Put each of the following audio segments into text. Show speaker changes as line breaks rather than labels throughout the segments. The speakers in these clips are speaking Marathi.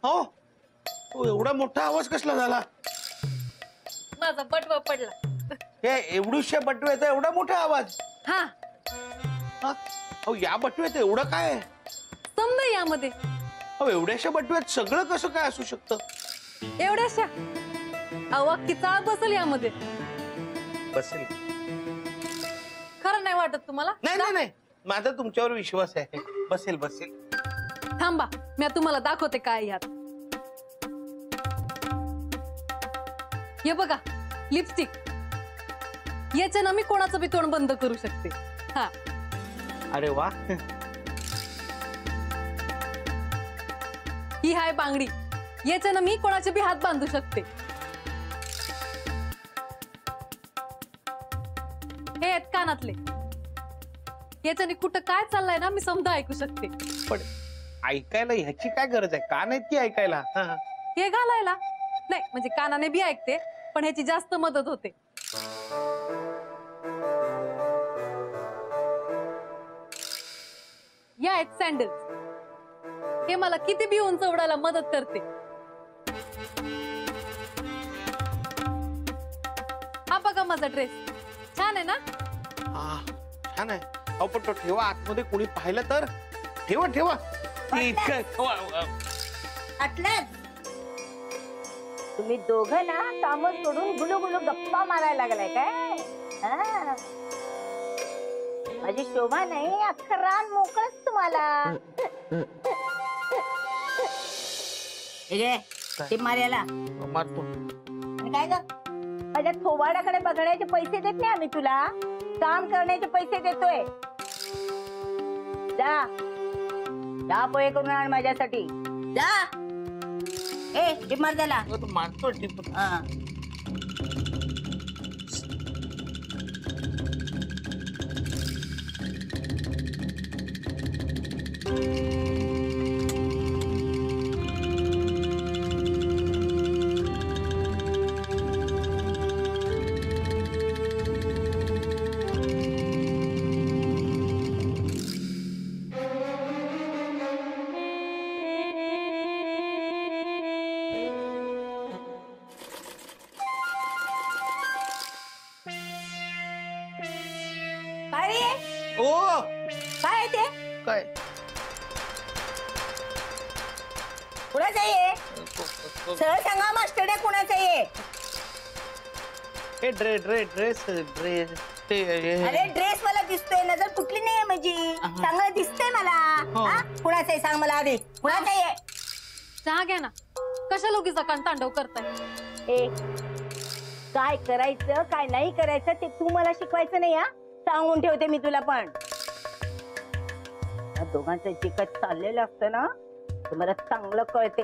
हो एवढा मोठा आवाज कसला झाला?
माझा बटवा पडला.
हे एवढूशा बटव्याचा एवढा मोठा आवाज?
हा
अहो या बटव्यात एवढं काय आहे?
समजा यामध्ये
अहो एवढ्याशा बटव्यात सगळं कसं काय असू शकतं?
एवढ्याशा अवा किती बसेल यामध्ये?
बसेल.
खरं नाही वाटत तुम्हाला?
नाही नाही नाही माझा तुमच्यावर विश्वास आहे. बसेल बसेल.
थांबा मी तुम्हाला दाखवते काय यात. हे बघा लिपस्टिक. याच्यानं मी कोणाचं बी तोंड बंद करू शकते. हा
अरे वा.
ही हाय बांगडी. याच्यानं मी कोणाचे बी हात बांधू शकते. हे आहेत कानातले. याच्याने कुठं काय चाललंय ना मी समजा ऐकू शकते.
पण ऐकायला ह्याची काय गरज आहे? कान आहेत की ऐकायला?
हे घालायला नाही म्हणजे कानाने बी ऐकते पण ह्याची जास्त मदत होते. या आहेत सँडल्स. हे मला किती बी उंच उडायला मदत करते. हा बघा माझा ड्रेस छान आहे ना?
छान आहे. अहो पण तो ठेवा आतमध्ये कोणी पाहिलं तर. ठेवा ठेवा.
तुम्ही दोघं ना काम सोडून गुलू गुलू गप्पा मारायला लागलाय काय? माझी शोभा नाही अख्खं रान मोकळच तुम्हाला. मार्याला
मारतो.
काय ग माझ्या थोबाडाकडे बघण्याचे पैसे देत नाही आम्ही तुला. काम करण्याचे पैसे देतोय. जा जा पोहे करून आण माझ्यासाठी. जा. ए टिप मार त्याला.
मारतो टिप. ओ
काय ते?
काय
कुणाचं आहे? सरळ सांगा मास्टर डे कुणाचं आहे?
हे ड्रेस
अरे ड्रेस मला दिसतोय. नजर कुठली नाहीये माझी. चांगलं दिसतंय मला. कुणाचं आहे सांग मला आधी. कुणाचं आहे?
चहा घ्या ना. कशा लोकीचा कान तांडव करताय?
ए काय करायचं काय नाही करायचं ते तू मला शिकवायचं नाही. हा सांगून ठेवते मी तुला. पण या दोघांचं जे काय चाललेलं असतं ना ते मला चांगलं कळते.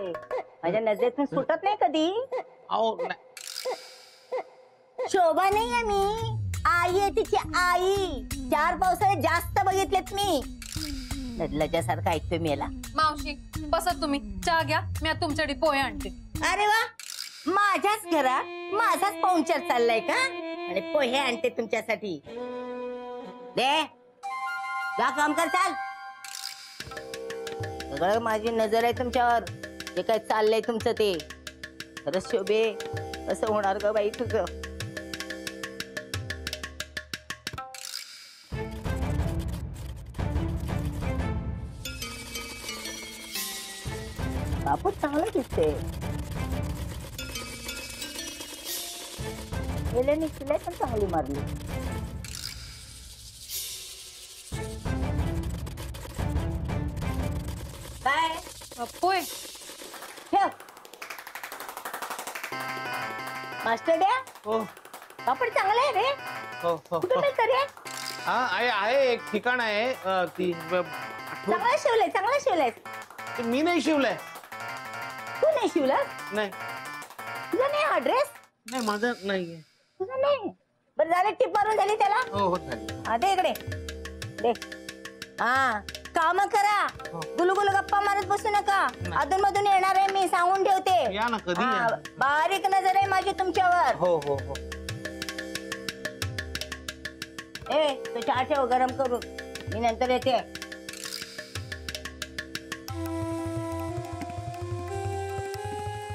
माझ्या नजरेतून सुटत नाही कधी. शोभा नाही आहे मी. आई आहे तिची आई. 4 पावसाळे जास्त बघितलेत मी. निर्लज्जासारखं ऐकतोय मी याला.
मावशी बसा तुम्ही. चहा घ्या मी आता तुमच्यासाठी पोहे आणते.
अरे वा माझ्याच घरात माझाच पाहुणचार चाललाय का? आणि पोहे आणते तुमच्यासाठी. दे जा काम कर चाल. सगळं माझी नजर आहे तुमच्यावर. जे काय चाललंय तुमचं ते. खरंच शोभे असं होणार ग बाई तुझं. कापूस चांगलं दिसते. गेल्याने शिलाई पण चांगली मारली. काय
पोहे
ठेव. मास्टर द्या.
हो
कापड चांगलं आहे रे.
हो हो
कुठून मिळतं रे?
हा आहे एक ठिकाण आहे. ती
चांगलं शिवलंय चांगलं शिवलंय.
मी नाही शिवलंय.
तू नाही शिवलं?
नाही
तुझा नाही हा ड्रेस?
नाही माझं नाहीये.
तुझा नाही. बरं झालं टिप मारून झाली त्याला.
हो हो झाली.
हा दे इकडे दे. हा काम करा. गुलगुल गप्पा मारत बसू नका. अधून मधून येणार आहे मी सांगून ठेवते.
या ना कधी या.
बारीक नजर आहे माझी तुमच्यावर.
हो हो हो.
ए तो चहा ठेव गरम करून. मी नंतर येते.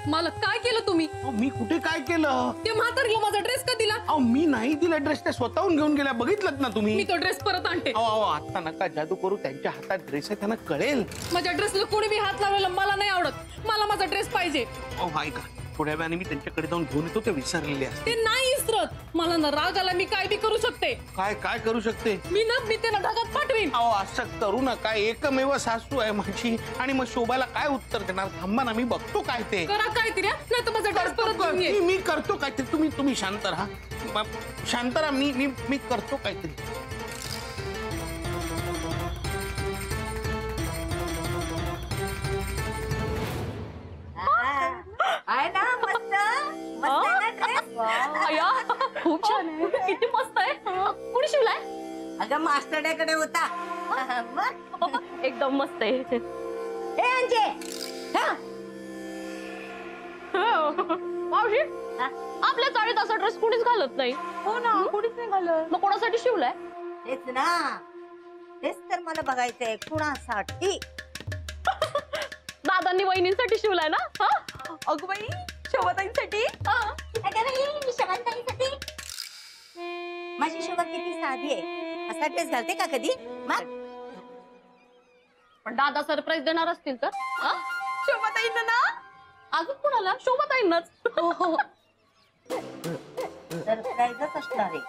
मला काय केलं तुम्ही?
अहो, मी कुठे काय केलं?
ते म्हातारीला माझा ड्रेस का दिला?
अहो मी नाही दिला ड्रेस, त्या स्वतःहून घेऊन गेल्या, बघितलं ना तुम्ही.
मी तो ड्रेस परत आणते.
अहो आता नका जादू करू, त्यांच्या हातात ड्रेस आहे, त्यांना कळेल.
माझ्या ड्रेसला कोणी बी हात लावलेला मला नाही आवडत. मला माझा ड्रेस पाहिजे.
अहो ऐका, थोड्या वेळाने मी त्यांच्याकडे जाऊन घेऊन येतो, ते विसरलेले असते.
ते नाही इसरत. मला ना राग आला, मी काय बी करू शकते.
काय काय करू शकते?
मी त्यांना ढगात पाठवीन.
अहो असं करू नका, एकमेव सासू आहे माझी, आणि मग शोभाला काय उत्तर देणार? थांबा ना, मी बघतो काय ते.
करा काहीतरी, नाही तर माझा ड्रेस परत घेऊन ये.
मी करतो काहीतरी, तुम्ही शांत राहा, शांत राहा. मी करतो काहीतरी.
आहे ना मस्त मस्त आहे ना dress?
अय्या, खूप छान आहे. किती मस्त आहे. कुणी शिवलाय?
अगं मास्टरड्याकडे होता. मग
एकदम मस्त आहे.
ए अंजे, हा.
मावशी, आपल्या चाळीत असा ड्रेस कुणीच घालत नाही.
हो ना, कुणीच नाही घालत.
मग कोणासाठी शिवलाय?
तेच ना, तेच तर मला बघायचंय, कुणासाठी.
दादांनी वहिनींसाठी शिवलाय ना? अगं बाई, शोभाताईंसाठी.
माझी शोभा किती साधी आहे, असा ड्रेस घालते का कधी? मग
पण दादा सरप्राईज देणार असतील तर? शोभाताईंना ना? अजून कोणाला? शोभाताईंनाच.
सरप्राईजच असणार आहे.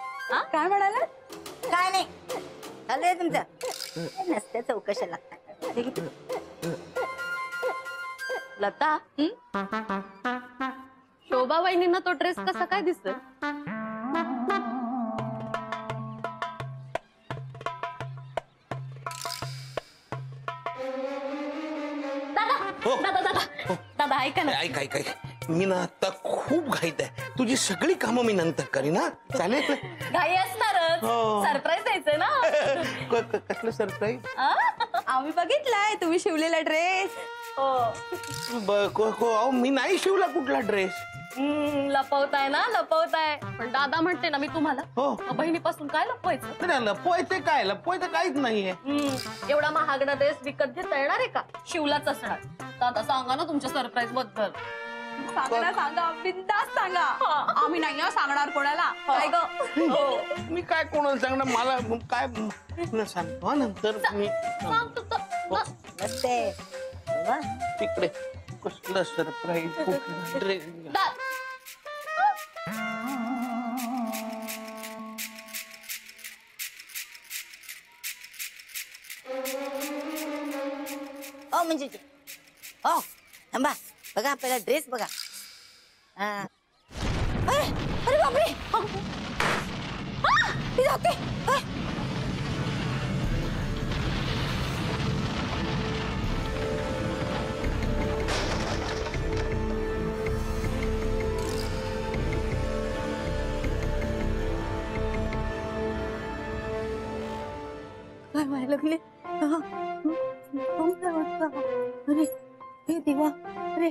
काय म्हणाला?
काय नाही, चालू तुमचं नसत्या चौकशा लागतात.
लता, शोभा वहिनींना तो ड्रेस कसा काय दिसत? दादा ऐका ना.
ऐक, मी ना आता खूप घाईत आहे. तुझी सगळी कामं मी नंतर करीन, ना चालेल?
घाई असणारच, सरप्राईज द्यायचं ना.
कसलं सरप्राईज?
आम्ही बघितलाय तुम्ही शिवलेला ड्रेस.
अहो मी नाही शिवला कुठला ड्रेस.
लपवताय ना, लपवताय. पण दादा म्हणते ना मी तुम्हाला,
हो.
बहिणीपासून काय लपवायचं?
लपवायचं काहीच नाहीये.
एवढा महागडा ड्रेस विकत घेता येणार आहे का? शिवलाच असणार. दादा सांगा ना तुमच्या सरप्राईज बद्दल. सांगा, बिनधास्त सांगा. आम्ही नाही सांगणार कोणाला. काय ग?
मी काय कोणाला सांगणार? मला काय सांगतो नंतर. मी
नसते
तिकडे कसलं सरप्राईज, कुठला ड्रेस?
म्हणजे हो थांबा, बघा आपल्याला ड्रेस बघा. अरे बापरे, जाते. काय व्हायला लागले? अरे हे देवा, अरे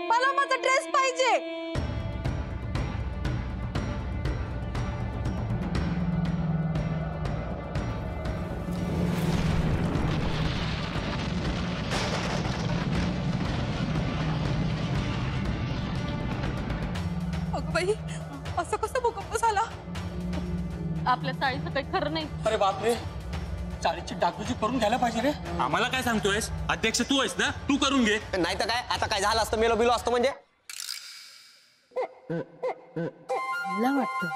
मला माझा ड्रेस पाहिजे. अगं बाई, असं कसं भूकंप झाला? आपल्या चाळीचं काही खरं नाही.
अरे बापरे, चाळीची डागडुजी करून घ्यायला पाहिजे रे.
आम्हाला काय सांगतोयस? अध्यक्ष तू आहेस ना, तू करून घे.
नाही तर काय, आता काय झालं असतं, मेलो बिलो असतं म्हणजे.
मला वाटतं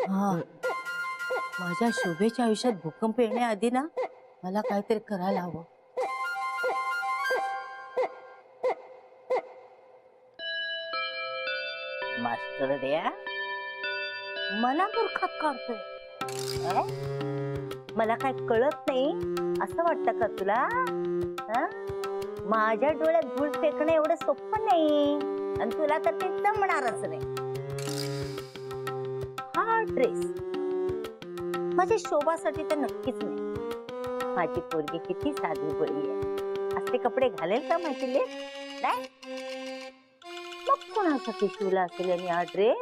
हा, माझ्या शोभेच्या आयुष्यात भूकंप येण्याआधी ना मला काहीतरी करायला हवं. मास्टर द्या, मला मूर्खात काढतोय. मला काय कळत नाही असं वाटतं का तुला? माझ्या डोळ्यात धूळ फेकणं एवढं सोपं नाही, आणि तुला तर ते जमणारच नाही. हा ड्रेस माझ्या शोभासाठी तर नक्कीच नाही. माझी पोरगी किती साधी बोळी आहे, असले कपडे घालेल का माझी लेक? नाही, मग कोणासाठी शिवला असेल आणि हा ड्रेस?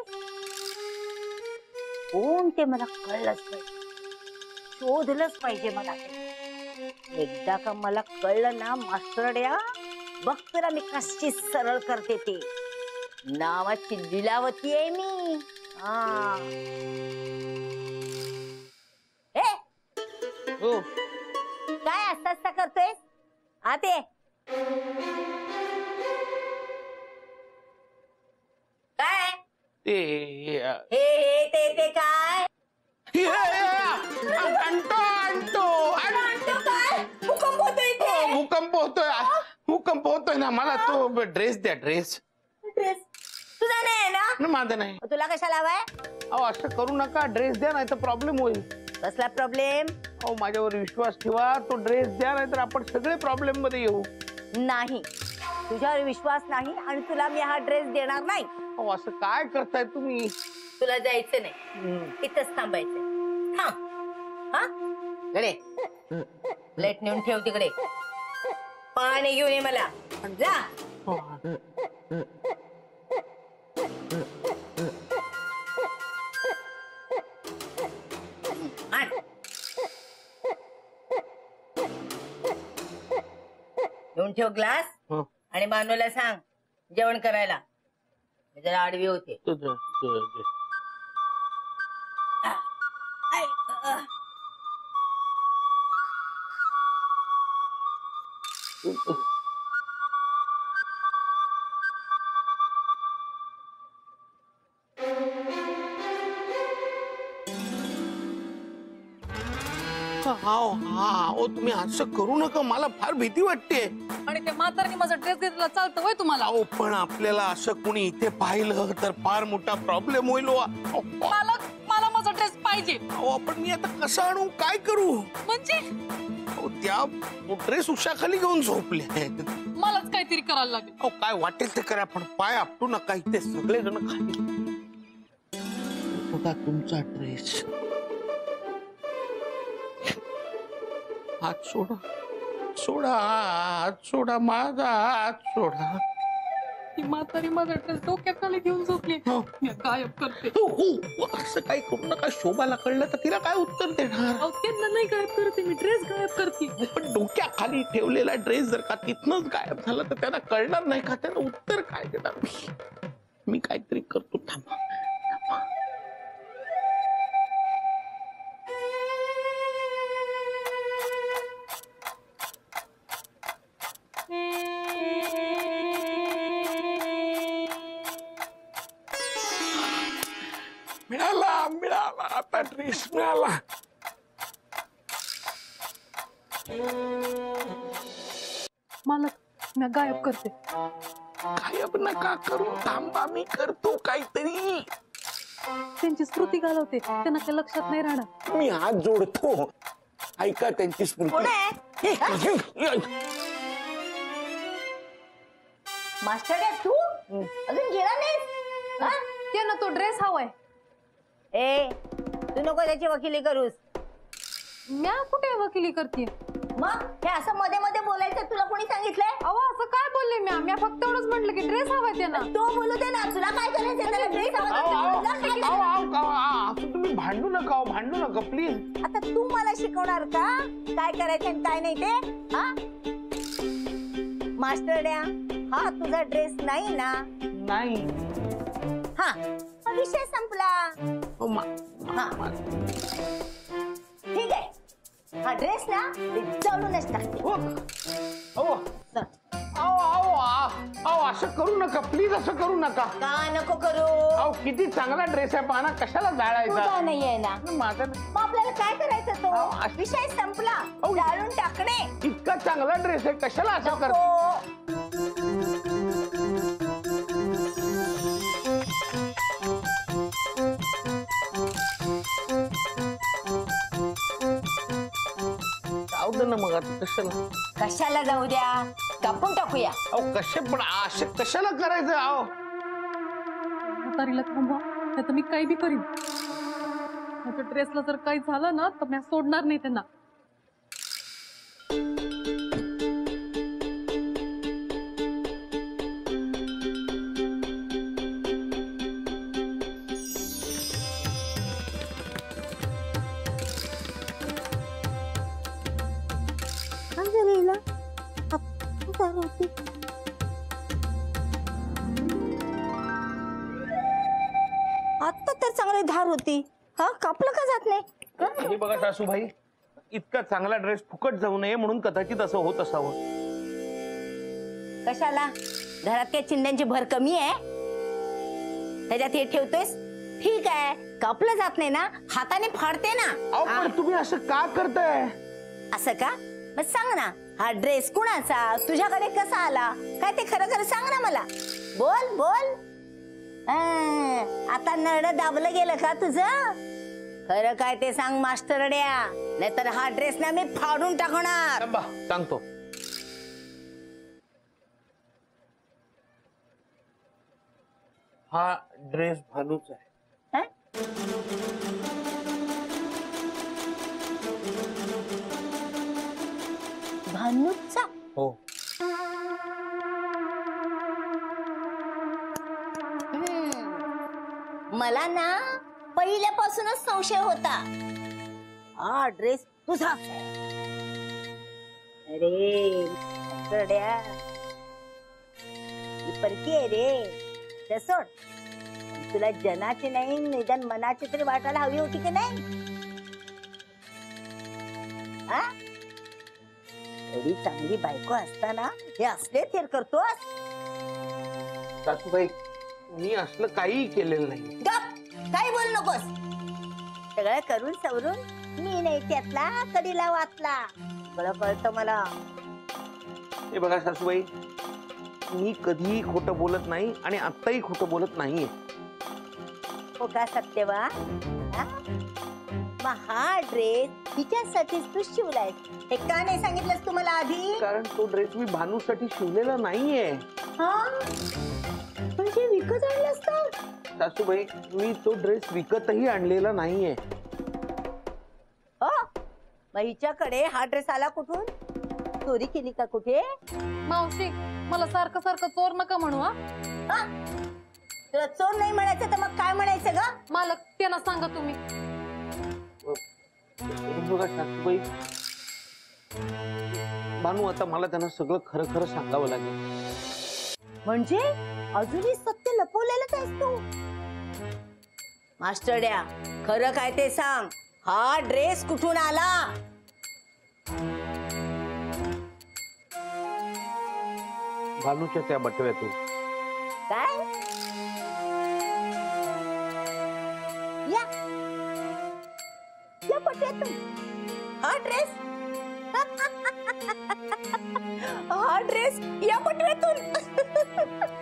कोण ते मला कळलंच पाहिजे, शोधलंच पाहिजे मला ते. एकदा का मला कळलं ना मास्तरड्या, बघ तुला मी कशी सरळ करते ते. नावाची लीलावती आहे मी. हा ए,
हो
काय असता असता करतोय आते? काय
ते
हे ते काय
आणतो आणतो
आणतो काय? भूकंप होतोय इथे.
भूकंप होतोय ना. मला तो ड्रेस द्या. ड्रेस
ड्रेस तुझा नाही आहे ना?
माझं नाही.
तुला कशाला हवाय?
अहो असं करू नका. ड्रेस द्या, नाही तर प्रॉब्लेम होईल.
कसला प्रॉब्लेम?
अहो माझ्यावर विश्वास ठेवा. तो ड्रेस द्या, नाही तर आपण सगळे प्रॉब्लेम मध्ये येऊ.
नाही, तुझ्यावर विश्वास नाही आणि तुला मी हा ड्रेस देणार नाही.
अहो असं काय करताय तुम्ही?
तुला जायचं नाही, इथंच थांबायचं. थांब. हा गडे, प्लेट नेऊन ठेव तिकडे. पाणी घेऊन ये मला. जा. आण. घेऊन ठेव ग्लास आणि मानूला सांग जेवण करायला. मी जरा आडवी होते. आई गं.
तुम्ही असं करू नका. मला फार भीती वाटते.
आणि ते म्हातारनी माझा ड्रेस घेतला चालतं होय तुम्हाला?
अहो पण आपल्याला असं कोणी इथे पाहिलं तर फार मोठा प्रॉब्लेम होईल.
मला मला माझा ड्रेस पाहिजे.
अहो पण मी आता कसं आणू, काय करू?
म्हणजे
अहो त्या ड्रेस उशाखाली घेऊन झोपले.
मलाच काहीतरी करायला लागेल.
अहो काय वाटेल ते करा, पण पाय आपटू नका. इथे सगळे जण खाली. बघा तुमचा ड्रेस. हात सोडा. सोडा हात सोडा. माझा हात सोडा.
ती म्हातारी माझा ड्रेस डोक्याखाली घेऊन झोपली. मी गायब करते.
असं काही करू नका. शोभाला कळलं तर तिला काय उत्तर देणार?
त्यांना नाही गायब करते मी, ड्रेस गायब करते.
पण डोक्याखाली ठेवलेला ड्रेस जर का तिथनच गायब झाला तर त्यांना कळणार नाही का? त्यांना उत्तर काय देणार? मी काहीतरी करतो. थांबा. मिळाला मिळाला. आता ड्रेस मिळाला.
मला मी गायब करते.
गायब नका करू. थांबा, मी करतो काहीतरी.
त्यांची स्मृती घालवते, त्यांना काही लक्षात नाही राहणार.
मी हात जोडतो. ऐका त्यांची
कोण
स्मृती.
आहे? मास्टर तू अजून गेला नाहीस? हा?
त्यांना तो ड्रेस हवाय.
ए, तू नको त्याची वकिली करूस.
म्या कुठे वकिली करते?
मग हे असं मध्ये मध्ये बोलायचं तुला कोणी सांगितलंय?
अहो असं काय बोलले म्या फक्त एवढंच म्हटलं की ड्रेस हवाय त्यांना.
तो बोलू दे ना. तुला काय करायचं? त्याला ड्रेस हवा तर तुला काय करायचं?
तुम्ही भांडू नका. भांडू नका प्लीज.
आता तू मला शिकवणार का काय करायचं आणि काय नाही ते? हा मास्टरड्या, हा तुझा ड्रेस नाही ना?
नाही.
हा विषय संपला. हा ठीक आहे. हा ड्रेस ना जळूनच टाकते.
असं करू नका प्लीज. असं करू नका.
का नको करू?
अहो किती चांगला ड्रेस आहे. पाना कशाला जाळायचा?
तुझा नाहीये ना?
माझा
मग आपल्याला काय करायचं? तो विषय संपला. जाळून टाकणे.
इतका चांगला ड्रेस आहे, कशाला असं कर? जाऊ दे ना मग आता. कशाला
कशाला जाऊ द्या, कापून टाकूया.
अहो कसे पण असे कशाला करायचं? अहो
म्हातारीला थांबवा, नाही तर मी काही बी करीन. माझ्या ड्रेसला जर काही झालं ना तर मी सोडणार नाही त्यांना.
तर चांगली धार होती, हा कापलं का जात नाही? हं?
हे बघा सासूबाई, इतका चांगला ड्रेस फुकट जाऊ नये म्हणून कदाचित असं होत असावं.
कशाला? घरात काय चिंध्यांची भर कमी आहे? त्याच्यात हे ठेवतोयस? ठीक आहे, कापलं जात नाही ना, हाताने फाडते ना.
अहो पण तुम्ही असं का करताय?
असं का? मग सांग ना, हा ड्रेस कुणाचा, तुझ्याकडे कसा आला, काय ते खरं खरं सांग ना मला. बोल बोल. आता नड दाबलं गेलं का तुझं? खरं काय ते सांग मास्टरड्या, नाहीतर हा ड्रेस ना मी फाडून टाकणार.
थांबा, सांगतो. हा ड्रेस भानूचा आहे.
हं? भानूचा?
हो.
मला ना पहिल्यापासूनच संशय होता, हा ड्रेस तुझा. अरे मास्टरड्या, ही परकी आहे रे. ते सोड, तुला जनाची नाही निदान मनाची तरी वाटायला हवी होती की नाही? हा? एवढी चांगली बायको असताना हे असले थेर करतोस?
सासूबाई, मी असलं काही केलेलं नाही.
गप, काही बोलू नकोस. सगळं करून सवरून मी नाही त्यातला कडीला वाचला, सगळं कळतं मला.
हे बघा सासूबाई, मी कधीही खोटं बोलत नाही आणि आत्ताही खोटं बोलत नाहीये.
हो का सत्यवान? हा? मग हा ड्रेस तिच्यासाठीच तू शिवलाय, हे का नाही सांगितलंस तू मला आधी?
कारण तो ड्रेस मी भानूसाठी शिवलेला नाहीये.
हा? म्हणजे विकत आणलास का?
सासूबाई, मी तो ड्रेस विकतही आणलेला नाहीये.
हो, मग हिच्याकडे हा ड्रेस आला कुठून? चोरी केली का कुठे?
मावशी, मला सारखं सारखं चोर नका म्हणू. हा,
हा? तुला चोर नाही म्हणायचं तर मग काय म्हणायचं ग?
मालक त्यांना सांगा तुम्ही.
हे बघा सासूबाई, भानू, आता मला त्यांना सगळं खरं खरं सांगावं लागेल.
म्हणजे अजूनही सत्य लपवलेलंच आहेस तू? मास्टरड्या, खरं काय ते सांग, हा ड्रेस कुठून आला?
भानूच्या त्या बटव्यातून.
काय? या या बटव्यातून हा ड्रेस? हा ड्रेस या बटव्यातून?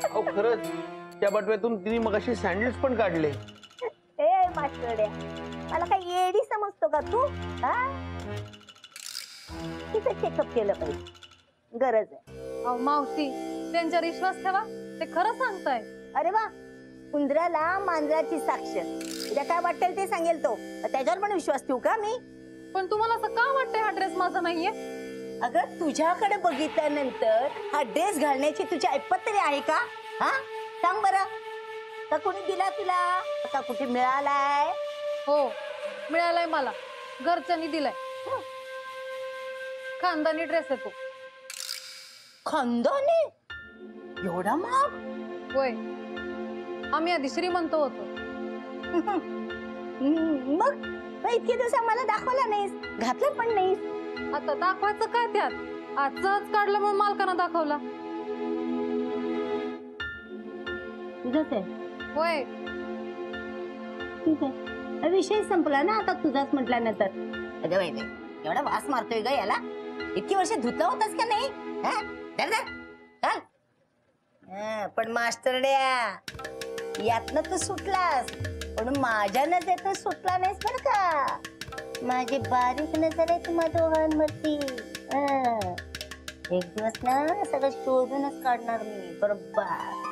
अहो खरंच, त्या बटव्यातून तिने मगाशी सँडल्स पण काढले.
ए मास्टरड्या, मला काय येडी समजतो का तू? हा? तिचं चेकअप केलं पाहिजे, गरज आहे.
अहो मावशी, त्यांच्यावर विश्वास ठेवा, ते खरं सांगताय.
अरे वा, उंदराला मांजराची साक्ष. उद्या काय वाटेल ते सांगेल तो, त्याच्यावर पण विश्वास ठेवू का मी?
पण तुम्हाला असं का वाटतंय हा ड्रेस माझा नाहीये?
अगं, तुझ्याकडे बघितल्यानंतर हा ड्रेस घालण्याची तुझी ऐपत तरी आहे का? हा, सांग बरं. का कोणी दिला तुला, का कुठे मिळालाय?
हो, मिळालाय मला, घरच्यांनी दिलाय. खानदानी ड्रेस आहे तो.
खानदानी? एवढा महाग?
होय, आम्ही आधी श्रीमंत होतो.
मग इतके दिवस आम्हाला दाखवला नाहीस, घातलं पण नाहीस.
आता दाखवायचं काय त्यात? आज सहज काढलं म्हणून मालकांना दाखवला.
तुझंच आहे?
होय.
ठीक आहे, विषय संपला ना आता तुझाच म्हटल्यानंतर. अगं बाई, एवढा वास मारतोय ग याला. इतकी वर्ष धुतला होतास का नाही? हा? धर धर, चल. पण मास्टरड्या, यातनं तू सुटलास, पण माझ्या नजरेतून सुटला नाहीस बरं का. माझी बारीक नजर आहे तुम्हा दोघांवरती. एक दिवस ना सगळं शोधूनच काढणार मी, बरोबर.